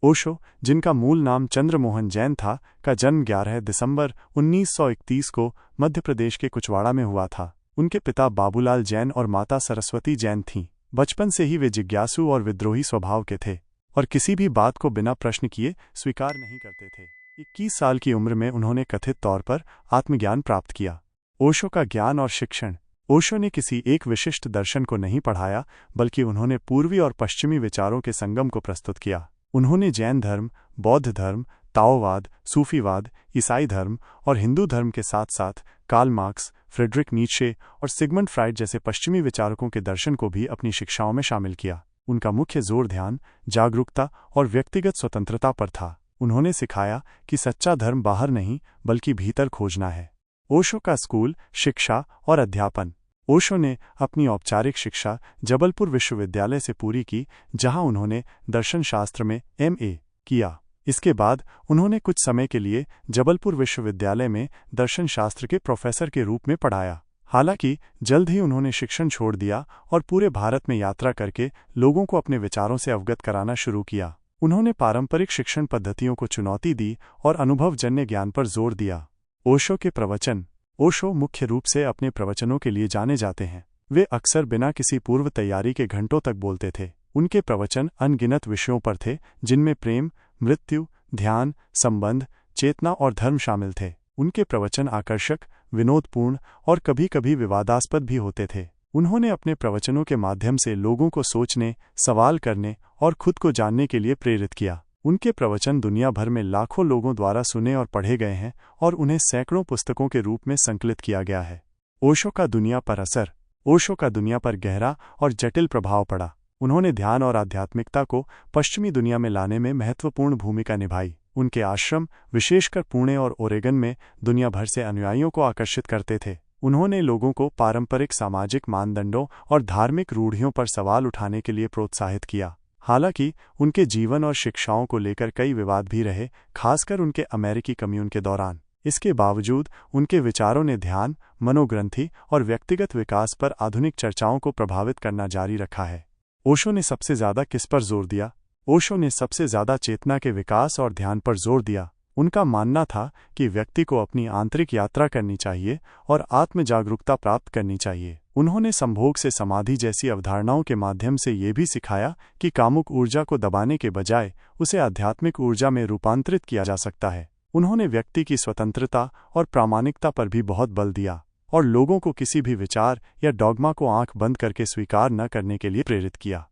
ओशो, जिनका मूल नाम चंद्रमोहन जैन था, का जन्म 11 दिसंबर 1931 को मध्य प्रदेश के कुचवाड़ा में हुआ था। उनके पिता बाबूलाल जैन और माता सरस्वती जैन थीं। बचपन से ही वे जिज्ञासु और विद्रोही स्वभाव के थे और किसी भी बात को बिना प्रश्न किए स्वीकार नहीं करते थे। 21 साल की उम्र में उन्होंने कथित तौर पर आत्मज्ञान प्राप्त किया। ओशो का ज्ञान और शिक्षण। ओशो ने किसी एक विशिष्ट दर्शन को नहीं पढ़ाया, बल्कि उन्होंने पूर्वी और पश्चिमी विचारों के संगम को प्रस्तुत किया। उन्होंने जैन धर्म, बौद्ध धर्म, ताओवाद, सूफीवाद, ईसाई धर्म और हिंदू धर्म के साथ साथ कार्ल मार्क्स, फ्रेडरिक नीत्शे और सिगमंड फ्राइड जैसे पश्चिमी विचारकों के दर्शन को भी अपनी शिक्षाओं में शामिल किया। उनका मुख्य जोर ध्यान, जागरूकता और व्यक्तिगत स्वतंत्रता पर था। उन्होंने सिखाया कि सच्चा धर्म बाहर नहीं बल्कि भीतर खोजना है। ओशो का स्कूल, शिक्षा और अध्यापन। ओशो ने अपनी औपचारिक शिक्षा जबलपुर विश्वविद्यालय से पूरी की, जहां उन्होंने दर्शनशास्त्र में एमए किया। इसके बाद उन्होंने कुछ समय के लिए जबलपुर विश्वविद्यालय में दर्शनशास्त्र के प्रोफेसर के रूप में पढ़ाया। हालांकि जल्द ही उन्होंने शिक्षण छोड़ दिया और पूरे भारत में यात्रा करके लोगों को अपने विचारों से अवगत कराना शुरू किया। उन्होंने पारंपरिक शिक्षण पद्धतियों को चुनौती दी और अनुभवजन्य ज्ञान पर जोर दिया। ओशो के प्रवचन। ओशो मुख्य रूप से अपने प्रवचनों के लिए जाने जाते हैं। वे अक्सर बिना किसी पूर्व तैयारी के घंटों तक बोलते थे। उनके प्रवचन अनगिनत विषयों पर थे, जिनमें प्रेम, मृत्यु, ध्यान, संबंध, चेतना और धर्म शामिल थे। उनके प्रवचन आकर्षक, विनोदपूर्ण और कभी-कभी विवादास्पद भी होते थे। उन्होंने अपने प्रवचनों के माध्यम से लोगों को सोचने, सवाल करने और खुद को जानने के लिए प्रेरित किया। उनके प्रवचन दुनिया भर में लाखों लोगों द्वारा सुने और पढ़े गए हैं और उन्हें सैकड़ों पुस्तकों के रूप में संकलित किया गया है। ओशो का दुनिया पर असर। ओशो का दुनिया पर गहरा और जटिल प्रभाव पड़ा। उन्होंने ध्यान और आध्यात्मिकता को पश्चिमी दुनिया में लाने में महत्वपूर्ण भूमिका निभाई। उनके आश्रम, विशेषकर पुणे और ओरेगन में, दुनिया भर से अनुयायियों को आकर्षित करते थे। उन्होंने लोगों को पारंपरिक सामाजिक मानदंडों और धार्मिक रूढ़ियों पर सवाल उठाने के लिए प्रोत्साहित किया। हालांकि उनके जीवन और शिक्षाओं को लेकर कई विवाद भी रहे, खासकर उनके अमेरिकी कम्यून के दौरान। इसके बावजूद उनके विचारों ने ध्यान, मनोग्रंथि और व्यक्तिगत विकास पर आधुनिक चर्चाओं को प्रभावित करना जारी रखा है। ओशो ने सबसे ज्यादा किस पर जोर दिया? ओशो ने सबसे ज्यादा चेतना के विकास और ध्यान पर जोर दिया। उनका मानना था कि व्यक्ति को अपनी आंतरिक यात्रा करनी चाहिए और आत्म जागरूकता प्राप्त करनी चाहिए। उन्होंने संभोग से समाधि जैसी अवधारणाओं के माध्यम से ये भी सिखाया कि कामुक ऊर्जा को दबाने के बजाय उसे आध्यात्मिक ऊर्जा में रूपांतरित किया जा सकता है। उन्होंने व्यक्ति की स्वतंत्रता और प्रामाणिकता पर भी बहुत बल दिया और लोगों को किसी भी विचार या डॉगमा को आंख बंद करके स्वीकार न करने के लिए प्रेरित किया।